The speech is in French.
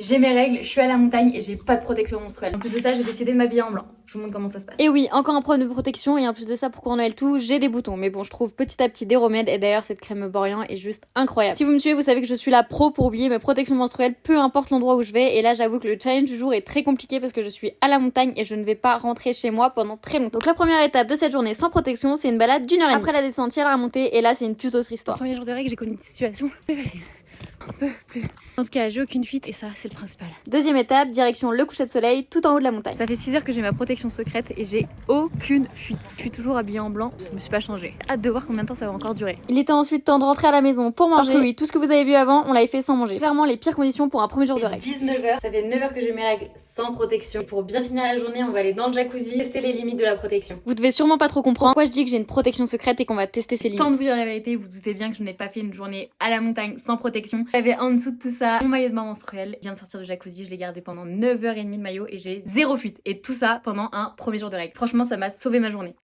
J'ai mes règles, je suis à la montagne et j'ai pas de protection menstruelle. En plus de ça, j'ai décidé de m'habiller en blanc. Je vous montre comment ça se passe. Et oui, encore un problème de protection et en plus de ça, pour couronner le tout, j'ai des boutons. Mais bon, je trouve petit à petit des remèdes et d'ailleurs, cette crème Borian est juste incroyable. Si vous me suivez, vous savez que je suis la pro pour oublier mes protections menstruelles, peu importe l'endroit où je vais. Et là, j'avoue que le challenge du jour est très compliqué parce que je suis à la montagne et je ne vais pas rentrer chez moi pendant très longtemps. Donc la première étape de cette journée sans protection, c'est une balade d'1 heure et demie. Après la descente, il y a la remontée et là, c'est une toute autre histoire. Premier jour de règles, j'ai connu une situation plus facile. Un peu plus. En tout cas, j'ai aucune fuite et ça, c'est le principal. Deuxième étape, direction le coucher de soleil, tout en haut de la montagne. Ça fait 6 heures que j'ai ma protection secrète et j'ai aucune fuite. Je suis toujours habillée en blanc, je me suis pas changée. Hâte de voir combien de temps ça va encore durer. Il était ensuite temps de rentrer à la maison pour manger. Parce que oui, tout ce que vous avez vu avant, on l'avait fait sans manger. Clairement les pires conditions pour un premier jour de règles. 19h, ça fait 9h que j'ai mes règles sans protection. Pour bien finir la journée, on va aller dans le jacuzzi, tester les limites de la protection. Vous devez sûrement pas trop comprendre pourquoi je dis que j'ai une protection secrète et qu'on va tester ses limites. Tant de vous dire la vérité, vous doutez bien que je n'ai pas fait une journée à la montagne sans protection. J'avais en dessous de tout ça mon maillot de bain menstruel. Je viens de sortir du jacuzzi, je l'ai gardé pendant 9h30 de maillot et j'ai 0 fuite. Et tout ça pendant un premier jour de règles. Franchement, ça m'a sauvé ma journée.